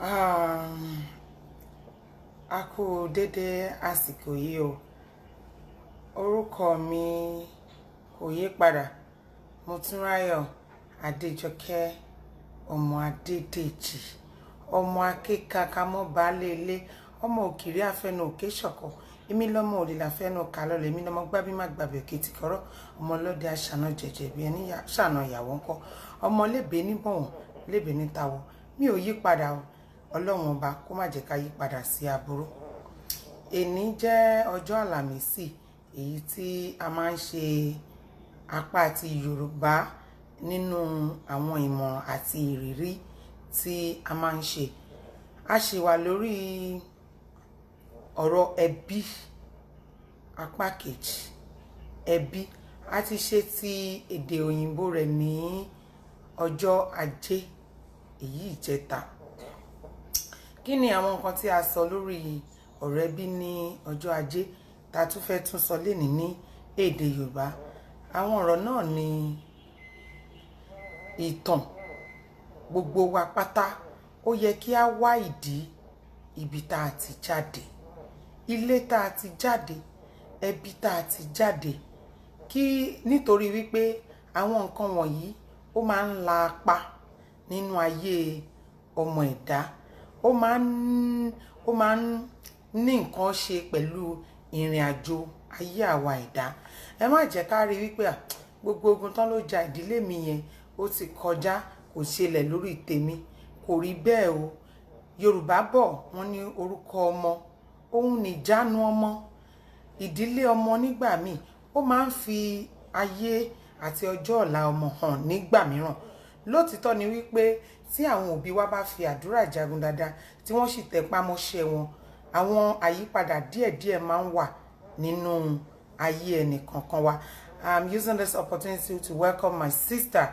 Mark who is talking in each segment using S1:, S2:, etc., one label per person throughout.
S1: A kú dédé àsìkò yìí o. Orúkọ mi kò yí padà. Motúnráyọ̀ Adéjọkẹ́ ọmọ Adédèjì, ọmọ akékakamọ́ baálé ilé, ọmọ òkìrí afẹnu òkè ṣọ̀kọ̀. Èmi lọ́mọ òrìlà fẹ́nu kálọ́lẹ̀, èmi lọ́mọ gbábí má gbàbẹ̀ òkè tìkọ́rọ́, ọmọ ọlọ́dẹ aṣàna jẹ̀jẹ̀ bí ẹni ṣàna ìyàwó ńkọ́, ọmọ lébè ní bọ̀wọ̀n lébè ní tawọ̀. Mi ò yí padà o. Ọlọ́run ọba kó má jẹ́ ká yí padà sí aburú. Èní jẹ́ ọjọ́ àlàmísì, èyí tí a máa ń ṣe apá ti Yorùbá nínú àwọn ìmọ̀ràn àti ìrírí tí a máa ń ṣe. A ṣì wà lórí ọ̀rọ̀ ẹbí, apá kejì ẹbí. A ti ṣe ti èdè òyìnbó rẹ̀ ní ọjọ́ ajé èyí ìjẹta. Kí ni àwọn nǹkan tí a sọ lórí ọ̀rọ̀ ẹbí ní ọjọ́ ajé tá a tún fẹ́ tún sọ lénìí ní èdè Yorùbá? Àwọn ọ̀rọ̀ náà ni ìtàn. Gbogbo wa pátá ó yẹ kí a wá ìdí ibi tá a ti jáde, ilé tá a ti jáde, ẹbí tá a ti jáde, nítorí wípé àwọn nǹkan wọ̀nyí ó máa ń la apá nínú ayé ọmọ ẹ̀dá. Ó máa ń ní nǹkan ṣe pẹ̀lú ìrìn àjò ayé àwa ẹ̀dá. Ẹ má jẹ́ ká rí wípé gbogbo ogun tán ló ja ìdílé mi yẹn ó ti kọjá, kò ṣẹlẹ̀ lórí tèmi. Kò rí bẹ́ẹ̀ o. Yorùbá bọ̀ wọ́n ní orúkọ ọmọ òun ní ìjánu ọmọ. Ìdílé ọmọ nígbà míì ó máa ń fi ayé àti ọjọ́ ọ̀la ọmọ hàn nígbà mìíràn. Lótìtọ́ ni wípé tí àwọn òbí wa bá fi àdúrà jagun dáadáa tí wọ́n sì tẹpá mọ́ṣẹ́ wọn, àwọn àyípadà díẹ̀díẹ̀ máa ń wà nínú ayé ẹnì kankan wa. I'm using this opportunity to welcome my sister,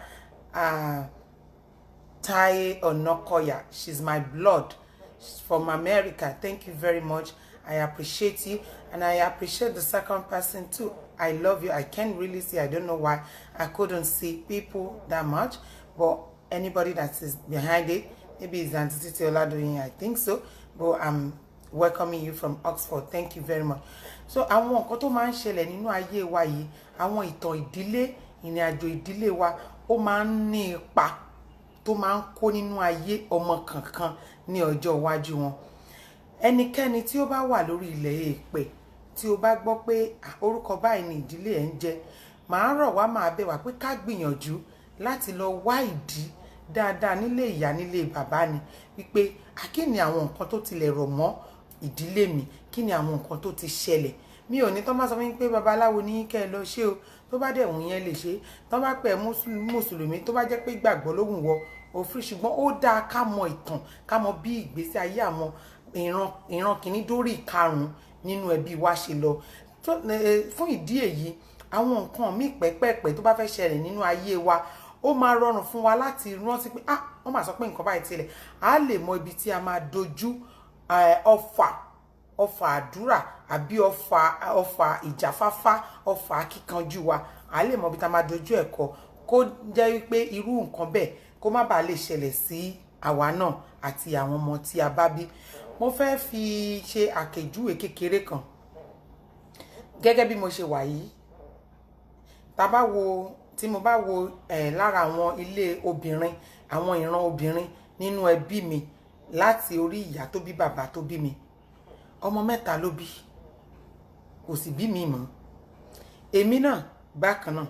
S1: Tai Onokoya. She's my blood. She's from America. Thank you very much. I appreciate you, and I appreciate the second person too. I love you. I can't really see. I don't know why I couldn't see people that much, but anybody that is behind it, maybe it's Auntie Titi Oladoyin, I think so. But I'm welcoming you from Oxford. Thank you very much. So àwọn nǹkan tó máa ń ṣẹlẹ̀ nínú ayé wa yìí, àwọn ìtàn ìdílé, ìrìn àjò ìdílé wa ó máa ń ní ipa tó máa ń kó nínú ayé ọmọ kankan ní ọjọ́ iwájú wọn. Ẹnikẹ́ni tí ó bá wà lórí ilẹ̀ èèpẹ̀ tí ó bá gbọ́ pé orúkọ báyìí ni ìdílé ẹ̀ ń jẹ́, màá rọ̀ wá, máa bẹ̀ wá pé ká gbìyànjú láti lọ wá ìdí dáadáa nílé ìyá nílé bàbá ni, wípé kí ni àwọn nǹkan tó tilẹ̀ rọ̀ mọ́ ìdílé mi, kí ni àwọn nǹkan tó ti ṣẹlẹ̀. Mi ò ní tán bá sọ fún pé babaláwo ní kẹ́ ẹ lọ ṣe o, tó bá dẹ̀ wùn yẹn lè ṣe. Tán bá pẹ̀ mùsùlùmí tó bá jẹ́ pé gbàgbọ́ ló wùn wọ òfin, ṣùgbọ́n ó dáa ká mọ ìtàn, ká mọ bí ìgbésí ayé àwọn ìran kìíní dórí ìkarùn-ún nínú ẹbí wa ṣe lọ. Fún ìdí èyí, àwọn nǹkan míì pẹ́pẹ́pẹ́ tó bá fẹ́ ṣẹlẹ̀ nínú ayé wa, ó máa rọrùn fún wa láti rántí pé wọ́n máa sọ pé nǹkan báyìí tilẹ̀. A lè mọ ibi tí a máa dojú ọfà àdúrà àbí ọfà ìjáfáfá, ọfà akíkanjú wa. A lè mọ ibi tí a máa dojú ẹ̀kọ́ kó jẹ́ wípé irú nǹkan bẹ́ẹ̀ kó má bàa lè ṣẹlẹ̀ sí àwa náà àti àwọn ọmọ tí a bá bí. Mo fẹ́ fi ṣe àkèjúwe kékeré kan. Gẹ́gẹ́ bí mo ṣe wà yìí, tí mo bá wo lára àwọn ilé obìnrin, àwọn ìran obìnrin nínú ẹbí mi, láti orí ìyá tó bí bàbá tó bí mi, ọmọ 3 ló bí, kò sì bí mi mọ́. Èmi náà bákan náà,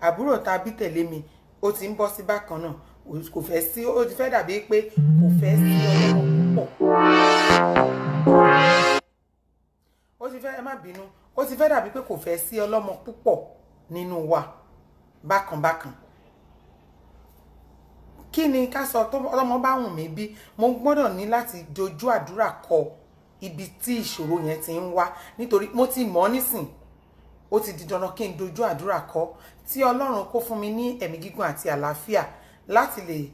S1: àbúrò tá bí tẹ̀lé mi ó ti ń bọ́ sí bákan náà, kò fẹ́ sí, ó ti fẹ́ dàbí pé kò fẹ́ sí ọlọ́mọ púpọ̀. Ó ti fẹ́, ẹ má bínú, ó ti fẹ́ dàbí pé kò fẹ́ sí ọlọ́mọ púpọ̀ nínú wa bákan bákan. Kí ni ká sọ tó ọlọ́mọ bá wùn mí bí, mo gbọ́dọ̀ ní láti dojú àdúrà kọ ibi tí ìṣòro yẹn ti ń wá, nítorí mo ti mọ̀ nísìn, ó ti di dandan kí n dojú àdúrà kọ tí Ọlọ́run kó fún mi ní ẹ̀mí gígùn àti àlàáfíà láti lè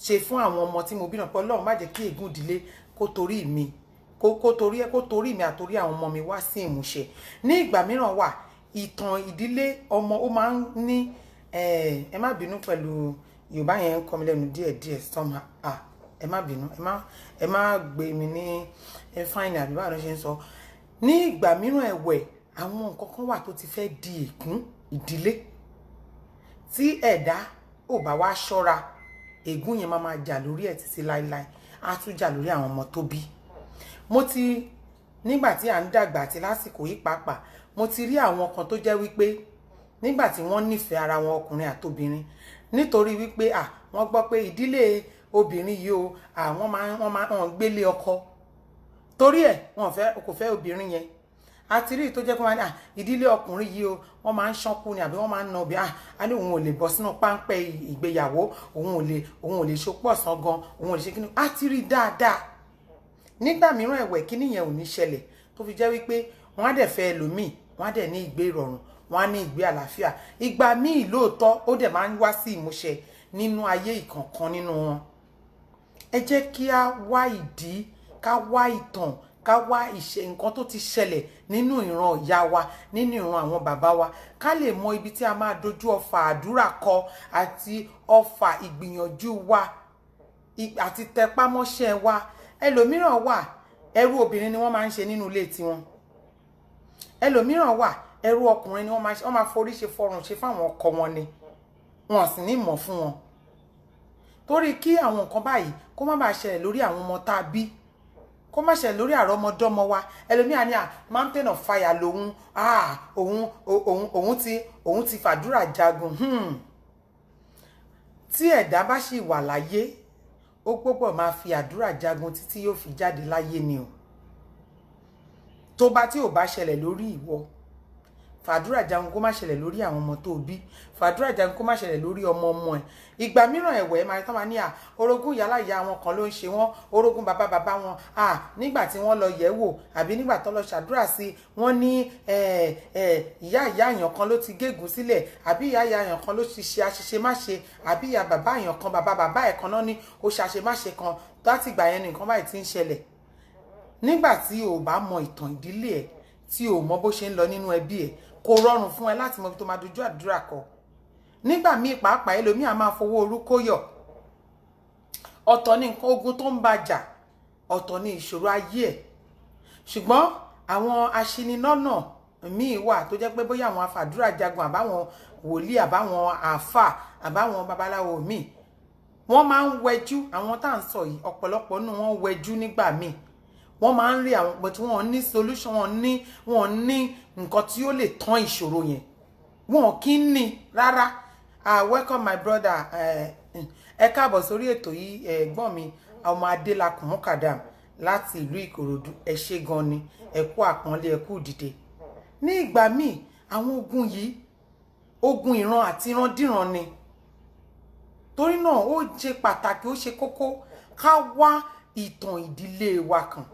S1: ṣe fún àwọn ọmọ tí mo bí náà, pé Ọlọ́run má jẹ́ kí ègún ìdílé kó torí mi àtorí àwọn ọmọ mi wá sí ìmúṣẹ. Ní ìgbà mìíràn wà, ìtàn ìdílé ọmọ ó máa ń ní ẹ má bínú pẹ̀lú Yorùbá yẹn ń kọ́ mi lẹ́nu díẹ̀díẹ̀ somehow. ẹ má bínú, ẹ má gbé mi ní fine àbí báwo ló ṣe ń sọ. Ní ìgbà mìíràn ẹ̀wẹ̀ àwọn nǹkan kan wà tó ti fẹ́ di ègún ìdílé tí ẹ̀dá ò bá wá ṣọ́ra, ègún yẹn máa jà lórí ẹ̀ títí láíláí, á tún jà lórí àwọn ọmọ tó bí. Mo ti nígbà tí à ń dàgbà àti lásìkò yìí pàápàá mo ti rí àwọn kan tó jẹ́ wípé nígbà tí wọ́n nífẹ̀ẹ́ ara wọn ọkùnrin àtobìnrin nítorí wípé wọ́n gbọ́ pé ìdílé obìnrin yìí o wọ́n gbélé ọkọ torí ẹ̀ kò fẹ́ obìnrin yẹn. Àti rí tó jẹ́ pé wọ́n ní ìdílé ọkùnrin yìí o wọ́n máa ń ṣánkú ni àbí wọ́n máa ń nà bí a ní òun ò lè bọ́ sínú páńpẹ́ ìgbéyàwó, òun ò lè ṣopọ̀ sán gan, òun ò lè ṣe kíni. A ti rí dáadáa. Nígbà mìíràn ẹ̀wẹ̀ kíní yẹn ò ní ṣẹlẹ̀ tó fi jẹ́ wípé wọ́n á dẹ̀ fẹ́ ẹlòmíì, wọ́n á dẹ̀ ní ìgbé ìrọ̀rùn, wọ́n á ní ìgbé àlàáfíà. Ìgbà míì lóòótọ́ ó dẹ̀ máa ń wá sí ìmúṣẹ nínú ayé ìkọ̀ọ̀kan nínú wọn. Ẹ jẹ́ kí a wá ìdí, ká wá ìtàn, ká wá ìṣe nǹkan tó ti ṣẹlẹ̀ nínú ìran ìyá wa, nínú ìran àwọn bàbá wa, ká lè mọ ibi tí a máa dojú ọfà àdúrà kọ àti ọfà ìgbìyànjú wa àti tẹpámọ́ṣẹ́ wa. Ẹlòmíràn wà ẹrú obìnrin ni wọ́n máa ń ṣe nínú ilé tiwọn. Ẹlòmíràn wà ẹrú ọkùnrin ni wọ́n máa forí ṣe fọrùn ṣe fáwọn ọkọ wọn ni wọn sì ní mọ̀ fún wọn. Torí kí àwọn nǹkan báyìí kó má bàa ṣẹlẹ̀ lórí àwọn ọmọ tá a bí, kó má ṣẹlẹ̀ lórí àrọ́mọdọ́mọ wa. Ẹlòmíràn ní mountain of fire lòun òun ti fàdúrà jagun. Tí ẹ̀dá bá sì wà láyé ó gbọ́dọ̀ máa fi àdúrà jagun títí yóò fi jáde láyé ni o. Tó bá tí ò bá ṣẹlẹ̀ lórí ìwọ, fàdúrà jagun kó má ṣẹlẹ̀ lórí àwọn ọmọ tó bí, fàdúrà jagun kó má ṣẹlẹ̀ lórí ọmọ ọmọ ẹ̀. Ìgbà mìíràn ẹ̀wẹ̀ máa tán máa ní orogún yálà ìyá wọn kan ló ń ṣe wọ́n, orogún bàbá wọn nígbà tí wọ́n lọ yẹ̀ wò àbí nígbà tó lọ ṣàdúrà sí wọ́n ní ìyá àyàn kan ló ti gégùn sílẹ̀ àbí ìyá àyàn kan ló ti ṣe àṣìṣe má ṣe àbí ìyá bàbá àyàn kan bàbá ẹ̀ kan náà ní ó ṣàṣe má ṣe kan láti ìgbà yẹn nìkan báyìí ti ń ṣẹlẹ̀. Nígbà tí o bá mọ ìtàn ìdílé ẹ̀, tí o mọ bó ṣe ń lọ nínú ẹbí ẹ̀, kò rọrùn fún ẹ láti mọ ibi tó máa dojú àdúrà kọ. Nígbà míì pàápàá ẹlòmíì á máa fowó orúkọ yọ. Ọ̀tọ̀ ni nǹkan ogun tó ń bàjà, ọ̀tọ̀ ni ìṣòro ayé ẹ̀. Ṣùgbọ́n àwọn aṣinilọ́nà míì wà tó jẹ́ pé bóyá àwọn afàdúrà jagun àbáwọn wòlíì àbáwọn àáfà àbáwọn babaláwo míì wọ́n máa ń wẹjú. Àwọn tá à ń sọ yìí ọ̀pọ̀lọpọ̀ nínú wọn wẹjú nígbà míì. Wọ́n máa ń rí àwọn but wọ́n ní solution, wọ́n ní nǹkan tí ó lè tán ìṣòro yẹn. Wọ́n kì í ní rárá. Welcome my brother. Ẹ káàbọ̀ sórí ètò yìí ẹ̀gbọ́n mi ọmọ Adélakùn Mukadam láti ìlú Ìkòròdú. Ẹ ṣé gan ni, ẹ kú àpọ́nlé, ẹ kú dìde. Ní ìgbà míì àwọn ogun yìí ogun ìran àti ìrandíran ni. Torí náà ó jẹ́ pàtàkì, ó ṣe kókó ká wá ìtàn ìdílé wa kan.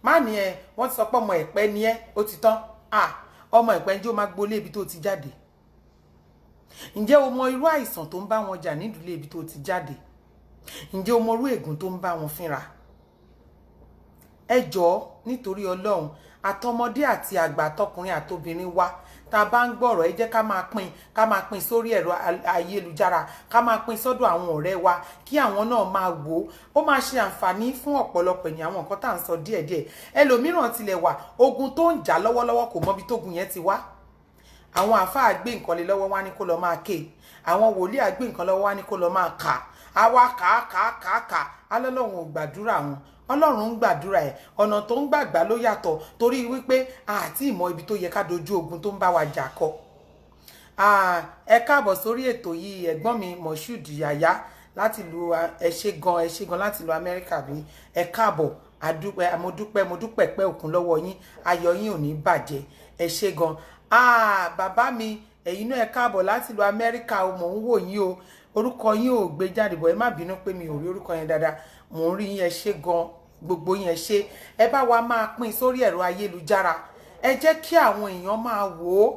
S1: Má ní wọ́n ti sọ pé ọmọ Ẹ̀pẹ́ ni ẹ́ ó ti tán. Ọmọ Ẹ̀pẹ́ ǹjẹ́ ó máa gbolé ibi tó ti jáde? Ǹjẹ́ o mọ irú àìsàn tó ń bá wọn jà nídìílé ibi tó ti jáde? Ǹjẹ́ o mọ irú ègún tó ń bá wọn fínra? Ẹ jọ̀ọ́ nítorí Ọlọ́run àtọmọdé àti àgbà àtọkùnrin àtobìnrin wa tá a bá ń gbọ́rọ̀ ẹ jẹ́ ká máa pín sórí ẹ̀rọ ayélujára, ká máa pín sọ́dọ̀ àwọn ọ̀rẹ́ wa kí àwọn náà máa wò ó máa ṣe àǹfààní fún ọ̀pọ̀lọpọ̀ ènìyàn. Àwọn nǹkan tá à ń sọ díẹ̀díẹ̀ ẹlòmíràn tilẹ̀ wà ogun tó ń jà lọ́wọ́lọ́wọ́ kò mọbi tógun yẹn ti wá. Àwọn àáfàá gbé nǹkan lé lọ́wọ́ wá ní kó lọ máa ké, àwọn wòlíì àgbé nǹkan lọ́wọ́ wá ní kó lọ máa kà, àwa kà alọ́lọ́run ò gbàdúrà wọn. Ọlọ́run ń gbàdúrà ẹ̀, ọ̀nà tó ń gbàgbà ló yàtọ̀ torí wípé àti ìmọ̀ ibi tó yẹ ká dojú ogun tó ń bá wa jà kọ. Ẹ káàbọ̀ sórí ètò yìí ẹ̀gbọ́n mi Moshood Yaya láti lu ẹ ṣé gan láti lu Amẹ́ríkà bí. Ẹ káàbọ̀ adúpẹ́ mo dúpẹ́ pẹ́ òkun lọ́wọ́ yín, ayọ̀ yín ò ní bàjẹ́. Ẹ ṣé gan. Bàbá mi ẹ̀yin náà ẹ káàbọ̀ láti lu Amẹ́ríkà o, mò ń wò yín o, orúkọ yín ò gbé jáde bọ̀ ẹ má bínú pé mi ò rí orúkọ yẹn dáadáa, mò ń rí yín. Ẹ ṣé gan gbogbo yín, ẹ ṣé. Ẹ bá wa máa pín sórí ẹ̀rọ ayélujára, ẹ jẹ́ kí àwọn èèyàn máa wò ó.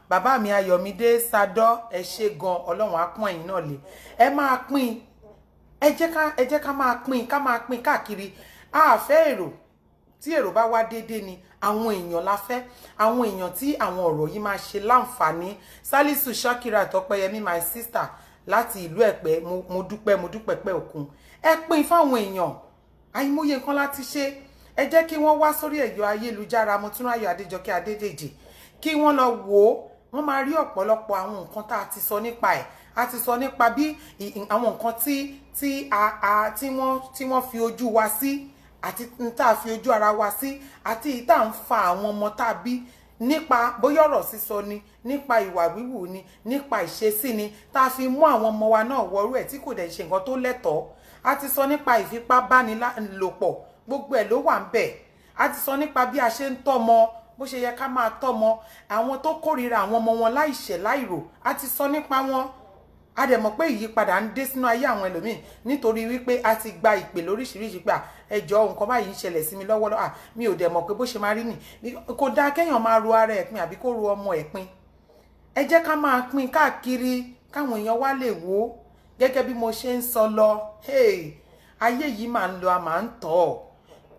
S1: Bàbá mi Ayọ̀mídé Sadọ́ ẹ ṣé gan, Ọlọ́run á pọ́n ẹ̀yin náà lé. Ẹ máa pín, ẹ jẹ́ ká máa pín káàkiri. A fẹ́ èrò, tí èrò bá wá déédéé ni àwọn èèyàn la fẹ́, àwọn èèyàn tí àwọn ọ̀rọ̀ yìí máa ṣe láǹfààní. Salisu Shakira Tọ́pẹ́yẹmí my sister láti ìlú Ẹ̀pẹ́ mo dúpẹ́ pẹ́ òkun ẹ pín fáwọn èèyàn àìmọye nǹkan láti ṣe ẹ jẹ́ kí wọ́n wá sórí ẹ̀yọ ayélujára Motúnráyọ̀ Adéjọkẹ́ Adédèjì kí wọ́n lọ wò ó wọ́n máa rí ọ̀pọ̀lọpọ̀ àwọn nǹkan tá a ti sọ nípa ẹ̀ a ti sọ nípa bí àwọn nǹkan tí wọ́n fi ojú wa sí àti tá a fi ojú ara wa sí àti tá à ń fa àwọn ọmọ tá a bí nípa bóyá ọ̀rọ̀ sísọ ni nípa ìwà wíwù ni nípa ìṣesí ni tá a fi mú àwọn ọmọ wa náà wọrú ẹ̀ tí kò dẹ̀ ṣe nǹkan tó lẹ́tọ̀ọ́ a ti sọ nípa ìfipábánilòpọ̀ gbogbo ẹ̀ ló wà ń bẹ̀ a ti sọ nípa bí a ṣe ń tọ́mọ bó ṣe yẹ ká máa tọ́mọ àwọn tó kórìíra àwọn ọmọ wọn láìṣẹ̀ láìrò a ti sọ nípa wọn a dẹ̀ mọ̀ pé ìyípadà ń dé sínú ayé àwọn ẹlòmíì nítorí wípé a ti gba ìpè lóríṣiríṣi pé ẹjọ́ nǹkan báyìí ń ṣẹlẹ̀ sí mi lọ́wọ́lọ́wọ́ mi ò dẹ̀ mọ̀ pé bó ṣe máa rí nì kò dáa kéèyàn máa ro ara ẹ̀ pin àbí kó ro ọmọ ẹ̀ pin ẹ jẹ́ ká máa pín káàkiri káwọn èèyàn wá lè wò ó gẹ́gẹ́ bí mo ṣe ń sọ lọ ayé yìí máa ń lọ a máa ń tọ̀ ọ́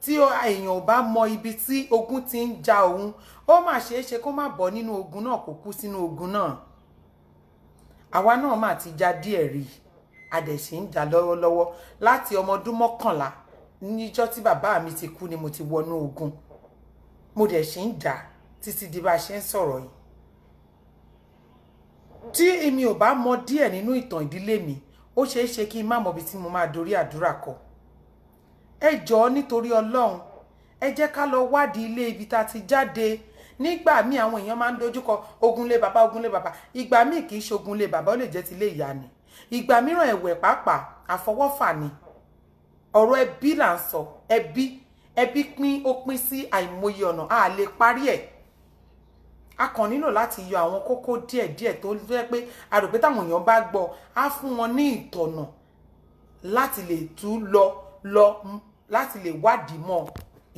S1: tí èèyàn ò bá mọ ibi tí ogun ti ń ja òun ó mà ṣeé ṣe kó má bọ́ nínú ogun náà kó kú sínú ogun náà àwa náà mà ti já díẹ̀ rí a dẹ̀ sì ń jà lọ́wọ́lọ́wọ́ láti ọmọ ọdún 11 níjọ́ tí bàbá mi ti kú ni mo ti wọnú ogun mo dẹ̀ sì ń jà títí di bá a ṣe ń sọ̀rọ̀ yìí tí èmi ò bá mọ díẹ̀ nínú ìtàn ìdílé mi ó ṣeé ṣe kí n má mọ ibi tí mo máa dorí àdúrà kọ ẹ jọ̀ọ́ nítorí Ọlọ́run ẹ jẹ́ ká lọ wádìí ilé ibi tá a ti jáde nígbà míì àwọn èèyàn máa ń dojúkọ ogunlé bàbá ìgbà míì kì í ṣe ogunlé bàbá ó lè jẹ́ ti ilé ìyá ni ìgbà mìíràn ẹ̀wẹ̀ pàápàá àfọwọ́fà ni ọ̀rọ̀ ẹbí là ń sọ ẹbí pín ó pín sí àìmọye ọ̀nà a lè parí ẹ̀ a kàn nílò láti yọ àwọn kókó díẹ̀díẹ̀ tó fẹ́ pé a rò pé táwọn èèyàn bá gbọ́ á fún wọn ní ìtọ̀nà láti lè tú lọ láti lè wádìí mọ́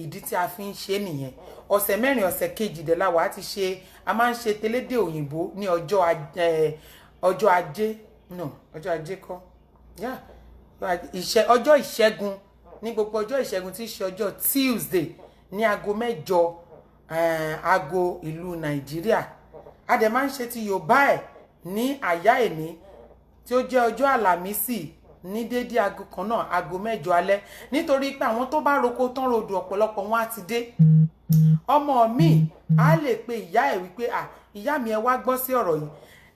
S1: ìdí tí a fi ń ṣe nìyẹn ọ̀sẹ̀ mẹ́rin ọ̀sẹ̀ kejìdínláwà á ti ṣe a máa ń ṣe tẹlédè òyìnbó ní ọjọ́ ajé kọ́ ọjọ́ ìṣẹ́gun ní gbogbo ọjọ́ ìṣẹ́gun tí í ṣe ọjọ́ Tuesday ní aago 8 aago ìlú Nàìjíríà a dẹ̀ máa ń ṣe ti Yorùbá ẹ̀ ní àyá ẹ̀ní tí ó jẹ́ ọjọ́ Àlàmísì ní dédé aago kan náà aago 8 alẹ́ nítorí pé àwọn tó bá roko tán rodò ọ̀pọ̀lọpọ̀ wọn á ti dé ọmọ mi á lè pe ìyá ẹ̀ wípé ìyá mi ẹ wá gbọ́ sí ọ̀rọ̀ yìí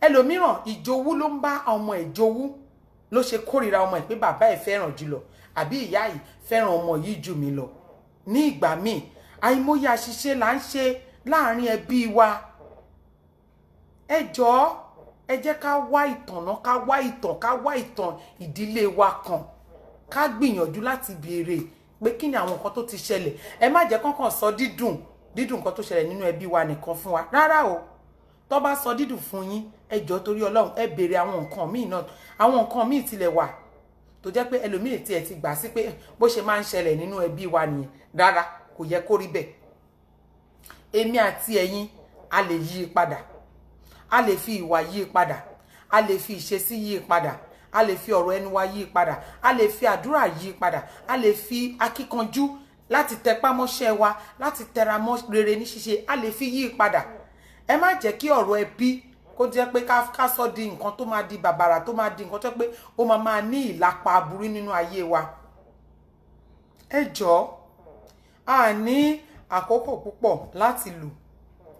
S1: ẹlòmíràn ìjowú ló ń bá ọmọ ẹ̀ jowú ló ṣe kórìíra ọmọ ẹ̀ pé bàbá ẹ̀ fẹ́ràn jùlọ àbí ìyá yìí fẹ́ràn ọmọ yìí jù mí lọ ní ìgbà míì àìmọye àṣìṣe là ń ṣe láàrin ẹbí wa ẹ jọ̀ọ́ ẹ jẹ́ ká wá ìtàn ká wá ìtàn ìdílé wa kan ká gbìyànjú láti béèrè pé kí ni àwọn nǹkan tó ti ṣẹlẹ̀ ẹ má jẹ́ kọ́kàn sọ dídùn nǹkan tó ṣẹlẹ̀ nínú ẹbí wa nìkan fún wa rárá o tó bá sọ dídùn fún yín ẹ jọ̀ọ́ torí Ọlọ́run ẹ béèrè àwọn nǹkan míì náà àwọn nǹkan míì tilẹ̀ wà tó jẹ́ pé ẹlòmíì tí ẹ ti gbà sí pé bó ṣe máa ń ṣẹlẹ̀ nínú ẹbí wa nìyẹn rárá kò yẹ kó rí bẹ́ẹ̀ èmi àti ẹ̀yin a lè yí i padà a lè fi ìwà yí i padà a lè fi ìṣesí yí i padà a lè fi ọ̀rọ̀ ẹnu wa yí i padà a lè fi àdúrà yí i padà a lè fi akíkanjú láti tẹpá mọ́ṣẹ́ wa láti tẹra mọ́ rere ní ṣíṣe a lè fi yí i padà ẹ má jẹ́ kí ọ̀rọ̀ ẹbí kó jẹ́ pé ká sọ di nǹkan tó máa di bàbàrà tó máa di nǹkan tó pé ó máa ní ìlapa aburú nínú ayé wa ẹ jọ̀ọ́ a ní àkókò púpọ̀ láti lò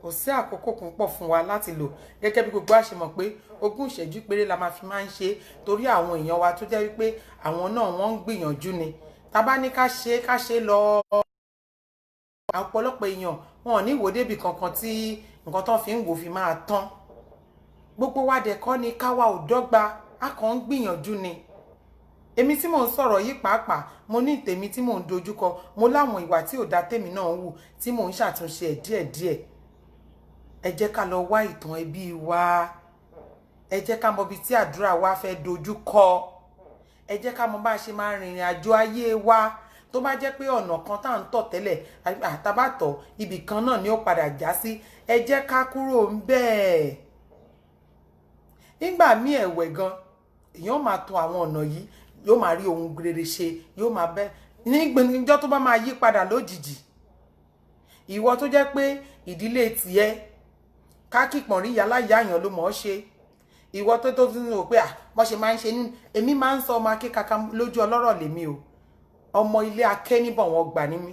S1: kò sí àkókò púpọ̀ fún wa láti lò gẹ́gẹ́ bí gbogbo àṣẹ mọ̀ pé 20 ìṣẹ́jú péré la máa fi máa ń ṣe torí àwọn èèyàn wa tó jẹ́ wípé àwọn náà wọ́n ń gbìyànjú ni tá bá ní ká ṣe lọ ọ̀pọ̀lọpọ̀ èèyàn wọn ò ní wò débi kankan tí nǹkan tó fi ń wò fi máa tán gbogbo wa dẹ̀ kọ́ ni káwa ò dọ́gba a kàn ń gbìyànjú ni èmi tí mò ń sọ̀rọ̀ yìí pàápàá mo ní tèmi tí mò ń dojúkọ mo láwọn ìwà tí ò dá tèmi náà wù tí mò ń ṣàtúnṣe ẹ̀ díẹ̀díẹ̀ ẹ jẹ́ ká lọ wá ìtàn ẹbí wa ẹ jẹ́ ká mọ ibi tí àdúrà wa fẹ́ dojúkọ ẹ jẹ́ ká mọ bá a ṣe máa rìnrìn àjò ayé wa tó bá jẹ́ pé ọ̀nà kan tá à ń tọ̀ tẹ́lẹ̀ àtàbàtọ̀ ibì kan náà ni ó padà já sí ẹ jẹ́ ká kúrò ń bẹ́ẹ̀ nígbà míì ẹ̀wẹ̀ gan èèyàn máa tọ̀ àwọn ọ̀nà yìí yóò máa rí ohun rere ṣe yóò máa bẹ́ níjọ́ tó bá máa yí padà lójijì ìwọ tó jẹ́ pé ìdílé tiẹ̀ kákìpọ̀n rí yálà yáyàn ló mọ̀ ọ́ ṣe ìwọ tó tún rò pé bó ṣe máa ń ṣe nínú èmi máa ń sọ ọmọ akékaka lójú ọlọ́rọ̀ lèmi o ọmọ ilé aké níbọ̀ wọn gbà ní mi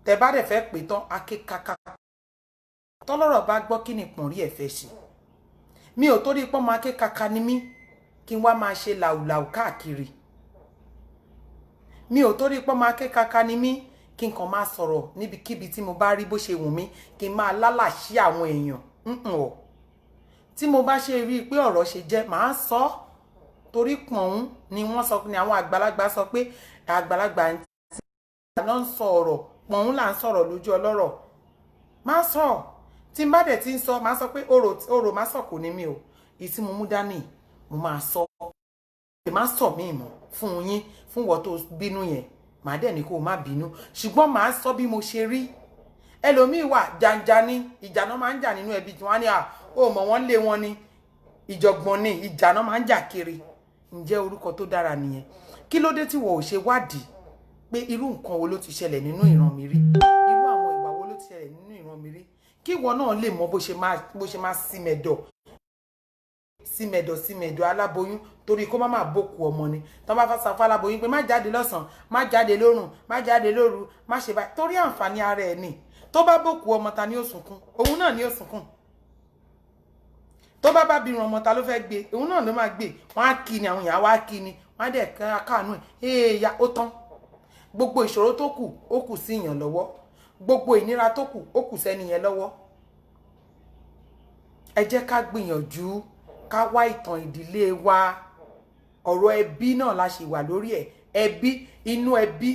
S1: tẹ bá dẹ̀ fẹ́ pè tán akékaka tọ́lọ́rọ̀ bá gbọ́ kí ni pọ̀nrí ẹ̀ fẹ́ ṣe mi ò torí pọ́n ọmọ akékaka ni mí kí n wá máa ṣe làwùlàwù káàkiri mi ò torí pọ́n ọmọ akékaka ni mí kí n kàn máa sọ̀rọ̀ níbikíbi tí mo bá rí bó ṣe wù mí kí n máa lálàṣí àwọn èèyàn tí mo bá ṣe rí i pé ọ̀rọ̀ ṣe jẹ́ màá sọ torí pọ̀n ni wọ́n sọ ni àwọn àgbàlagbà sọ pé àgbàlagbà ló ń sọ ọ̀rọ̀ pọ̀n là ń sọ̀rọ̀ lójú ọlọ́rọ̀ má sọ tí n bá dẹ̀ ti ń sọ má sọ pé ọ̀rọ̀ má sọ kò ní mi o èyí tí mo mú dání mo máa sọ má sọ mí mọ́ fún yín fún wọ́n tó bínú yẹn màá dẹ̀ ní kó má bínú ṣùgbọ́n màá sọ bí mo ṣe rí ẹlòmíì wà jàǹjà ní ìjà náà máa ń jà nínú ẹbí tí wọ́n á ní ó mọ̀ wọ́n lé wọn ní ìjọ̀gbọ̀n ní ìjà náà máa ń jà kiri ǹjẹ́ orúkọ tó dára nìyẹn kí ló dé tí wọ́n ò ṣe wádìí pé irú nǹkan wo ló ti ṣẹlẹ̀ nínú ìran mi rí irú àwọn ìwà wo ló ti ṣẹlẹ̀ nínú ìran mi rí kí ìwọ náà lè mọ bó ṣe máa símẹ̀dọ̀ aláboyún torí kó má máa bókù ọmọ ni tán bá fásitì fún aláboyún pé má jáde lọ́sàn má jáde lórùn má jáde lóru má ṣe báyìí torí àǹfààní ara ẹ̀ ni tó bá bókù ọmọ ta ni ó sunkún òun náà ni ó sunkún tó bá bírun ọmọ ta ló fẹ́ gbé òun náà ló máa gbé wọ́n á kí ni àwọn èèyàn wá kí ni wọ́n á dẹ̀ káàánú ẹ̀ èèyà ó tán gbogbo ìṣòro tó kù ó kù sí èèyàn lọ́wọ́ gbogbo ìnira tó kù ó kù sẹ́ni yẹn lọ́wọ́ ẹ jẹ́ ká gbìyànjú ká wá ìtàn ìdílé wa ọ̀rọ̀ ẹbí náà la ṣì wà lórí ẹ̀ ẹbí inú ẹbí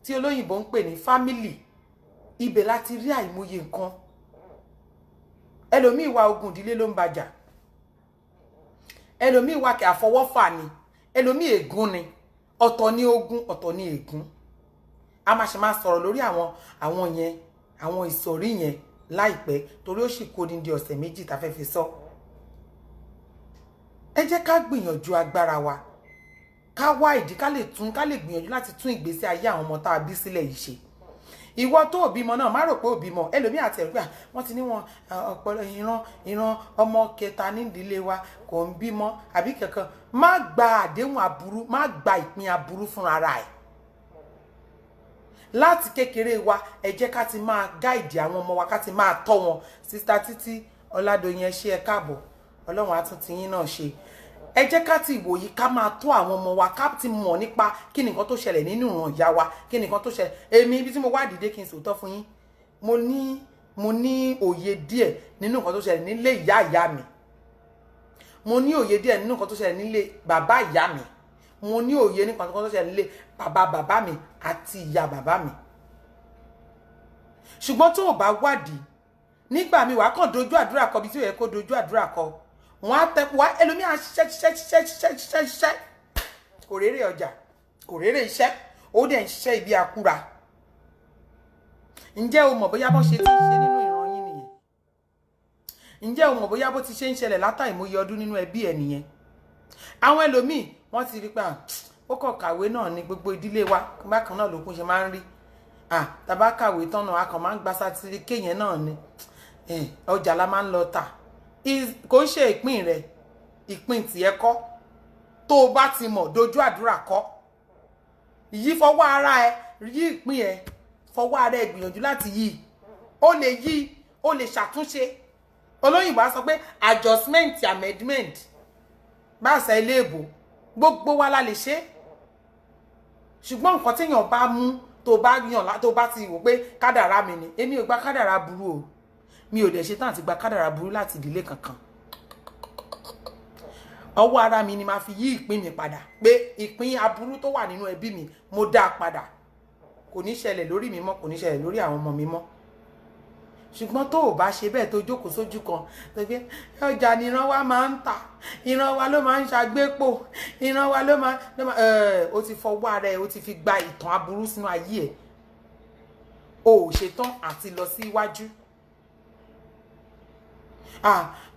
S1: tí olóyìnbó ń pè ní family ibẹ̀ láti rí àìmọye nǹkan ẹlòmíì wá ogun ìdílé ló ń bàjà ẹlòmíì wá kí àfọwọ́fà ni ẹlòmíì ègún ni ọ̀tọ̀ ní ogun ọ̀tọ̀ ní ègún a máa ṣe máa sọ̀rọ̀ lórí àwọn yẹn àwọn ìsọ̀rí yẹn láìpẹ́ torí ó sì kó ní di ọ̀sẹ̀ méjì tá fẹ́ fi sọ ẹ jẹ́ ká gbìyànjú agbára wa ká wá ìdí ká lè gbìyànjú láti tún ìgbésí ayé àwọn ọmọ tá a bí sílẹ̀ yìí ṣe ìwọ tó bímọ náà má rò pé ò bímọ ẹlòmíì àti ẹ̀rù pé wọ́n ti ní wọn ọpọlọ ìran ọmọ kẹta nídìílé wa kò ń bímọ àbí kankan má gba àdéhùn aburú má gba ìpín aburú fúnra ara ẹ̀ láti kékeré wa ẹ jẹ́ ká ti máa gáìdì àwọn ọmọ wa ká ti máa tọ́ wọn Sister Títí Ọládòyìn ẹ ṣé ẹ káàbọ̀ Ọlọ́run á tún ti yín náà ṣe ẹ jẹ́ ká ti ìwòyí ká máa tó àwọn ọmọ wa ká ti mọ̀ nípa kí ni nǹkan tó ṣẹlẹ̀ nínú ìran ìyá wa kí ni nǹkan tó ṣẹlẹ̀ èmi ibi tí mo wá dìde kí n sòótọ́ fún yín mo ní òye díẹ̀ nínú nǹkan tó ṣẹlẹ̀ nílé ìyá mi mo ní òye díẹ̀ nínú nǹkan tó ṣẹlẹ̀ nílé bàbá ìyá mi mo ní òye nípa nǹkan tó ṣẹlẹ̀ nílé bàbá mi àti ìyá bàbá mi ṣùgbọ́n tó o bá wádìí nígbà mi wàá kàn dojú àdúrà kọ bí tí ó yẹ kó dojú àdúrà kọ wọ́n á tẹ́kù wá ẹlòmíà ṣiṣẹ́ kò rérè ọjà kò rérè iṣẹ́ ó dẹ̀ ń ṣiṣẹ́ ibi àkúra ǹjẹ́ o mọ̀ bóyá bó ṣe ti ṣe nínú ìran yín nìyẹn ǹjẹ́ o mọ̀ bóyá bó ti ṣe ń ṣẹlẹ̀ látàìmọye ọdún nínú ẹbí ẹ̀ nìyẹn àwọn ẹlòmíì wọ́n ti rí pé ó kàn kàwé náà ní gbogbo ìdílé wa bákan náà lókun ṣe máa ń rí tàbá kàwé tán náà a kàn máa ń gba sátífíkẹ́ yẹn náà ni ọjà la máa ń lọ tà kò ń ṣe ìpín rẹ ìpín tiẹ̀ kọ́ tó o bá ti mọ̀ dojú àdúrà kọ́ yí fọwọ́ ara ẹ yí ìpín ẹ fọwọ́ ara ẹ gbìyànjú láti yí o lè ṣàtúnṣe olóyìnbó á sọ pé adjustment amendment bá ṣe ilé ìbò gbogbo wa la lè ṣe ṣùgbọ́n nǹkan téèyàn bá mú tó bá ti wò pé kádàrá mi ni èmi ò gba kádàrá burú o mi ò dẹ̀ ṣe tán àti gba kádàrá burú láti ìdílé kankan ọwọ́ ara mi ni máa fi yí ìpín mi padà pé ìpín aburú tó wà nínú ẹbí mi mo dá padà kò ní ṣẹlẹ̀ lórí mi mọ́ kò ní ṣẹlẹ̀ lórí àwọn ọmọ mi mọ́ ṣùgbọ́n tó o bá ṣe bẹ́ẹ̀ tó jókòó sójú kan tó gbé ọjà ni ìran wa máa ń tà ìran wa ló máa ń ṣàgbépo ìran wa ló máa o ti fọwọ́ ara ẹ o ti fi gba ìtàn aburú sínú ayé ẹ o ò ṣetán àti lọ sí iwájú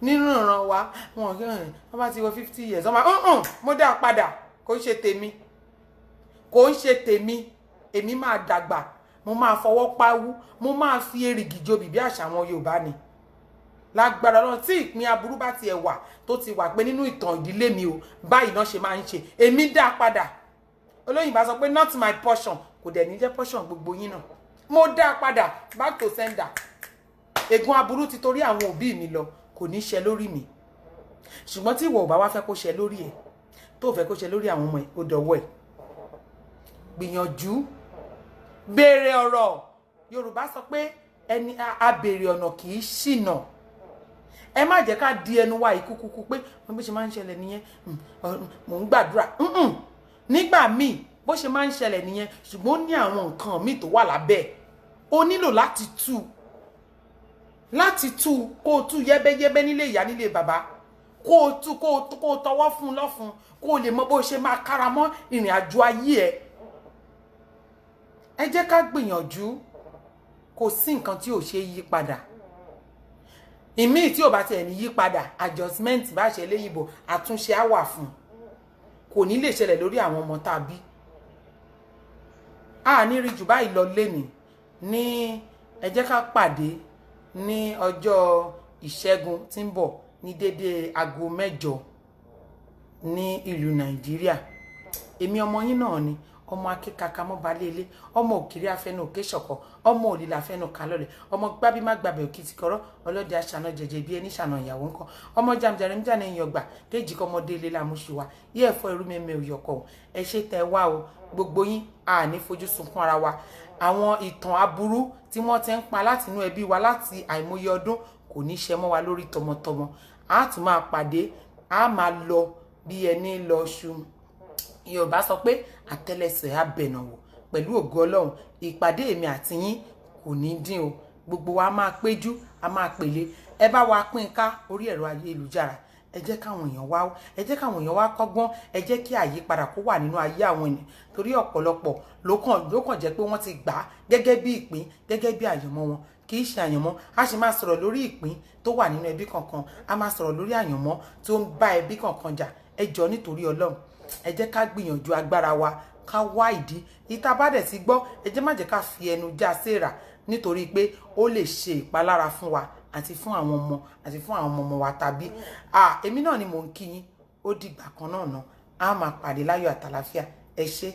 S1: nínú ìran wa wọn bá ti wọ 50 years ọmọ mo dá padà kò ń ṣe tèmi èmi máa dàgbà mo máa fọwọ́ páwú mo máa fi èrìgì jobi bí àṣà àwọn Yorùbá ni lágbára Ọlọ́run tí ìpín aburú bá tiẹ̀ wà tó ti wà pé nínú ìtàn ìdílé mi o báyìí náà ṣe máa ń ṣe èmi dá padà olóyìnbá sọ pé not my portion kò dẹ̀ ní jẹ́ portion gbogbo yín náà mo dá padà back to sender ègún aburú ti torí àwọn òbí mi lọ kò ní ṣe lórí mi ṣùgbọ́n tí ìwọ ò bá wá fẹ́ kó ṣe lórí ẹ̀ tó fẹ́ kó ṣe lórí àwọn ọmọ ẹ̀ ó dọ̀wọ́ ẹ̀ gbìyànjú béèrè ọ̀rọ̀ Yorùbá sọ pé ẹni a béèrè ọ̀nà kì í ṣìnà ẹ má jẹ́ ká di ẹnu wa ìkúkúkú pé wọ́n bó ṣe máa ń ṣẹlẹ̀ nìyẹn mò ń gbàdúrà nígbà míì bó ṣe máa ń ṣẹlẹ̀ nìyẹn ṣùgbọ́n ó ní àwọn nǹkan míì tó wà lábẹ́ o nílò láti tú kó o tú yẹ́bẹ́yẹ́bẹ́ nílé ìyá nílé bàbá kó o tú kó o tọwọ́ fún un lọ́fun kó o lè mọ bó ṣe máa kára mọ́ ìrìn àjò ayé ẹ jẹ́ ká gbìyànjú kò sí nǹkan tí ò ṣe yí padà ìmí tí ò bá tiẹ̀ ní yí padà adjustment bá ṣe léyìnbó àtúnṣe á wà fún kò ní lè ṣẹlẹ̀ lórí àwọn ọmọ tá a bí a ní rí jù báyìí lọ lénìí ní ẹ jẹ́ ká pàdé ní ọjọ́ ìṣẹ́gun tí ń bọ̀ ní dédé aago 8 ní ìlú Nàìjíríà èmi ọmọ yín náà ni ọmọ akíkaka mọ́ balẹ̀ ilé ọmọ òkèrè afẹ́nu òkè ṣọ̀kọ̀ ọmọ òlìlà afẹ́nu kálọ̀lẹ̀ ọmọ gbábí má gbàbẹ̀ òkìtì kọ́rọ́ ọlọ́dẹ aṣàna jẹjẹ bí ẹni ṣàna ìyàwó ńkọ́ ọmọ jàmjàre ń jàne ìyọ̀gbà kéjì kọ́mọdé ilé làmúṣùwà yí ẹ̀fọ́ irú mẹ́mẹ́ òyọ̀kọ̀ ẹ ṣe tẹ wá o gbogbo yín a ní fojú sunkún ara wa àwọn ìtàn aburú tí wọ́n ti ń pa láti inú ẹbí wa láti àìmọye ọdún kò ní ṣe mọ́ wa lórí tọmọtọmọ a tún máa pàdé a máa lọ bí ẹni lọ ṣu Yorùbá sọ pé àtẹ́lẹsẹ̀ abẹ̀nà wò pẹ̀lú ògo Ọlọ́run ìpàdé èmi àti yín kò ní dín o gbogbo wa máa péjú a máa pèlé ẹ bá wa pín ká orí ẹ̀rọ ayélujára ẹ jẹ́ káwọn èèyàn wá kọ́gbọ́n ẹ jẹ́ kí àyípadà kó wà nínú ayé àwọn ènìyàn torí ọ̀pọ̀lọpọ̀ ló kàn jẹ́ pé wọ́n ti gbà á gẹ́gẹ́ bí ìpín gẹ́gẹ́ bí àyànmọ́ wọn kì í ṣe àyànmọ́ a sì máa sọ̀rọ̀ lórí ìpín tó wà nínú ẹbí kankan a máa sọ̀rọ̀ lórí àyànmọ́ tó ń bá ẹbí kankan jà ẹ jọ̀ọ́ nítorí Ọlọ́run ẹ jẹ́ ká gbìyànjú agbára wa ká wá ìdí ìta bá dẹ̀ ti gbọ́ ẹ jẹ́ má jẹ́ ká fi ẹnu já séra nítorí pé ó lè ṣe ìpalára fún wa àti fún àwọn ọmọ àti fún àwọn ọmọ wa tàbí èmi náà ni mò ń kí yín ó dìgbà kan náà a máa pàdé láyọ̀ àtàlàfíà ẹ ṣé.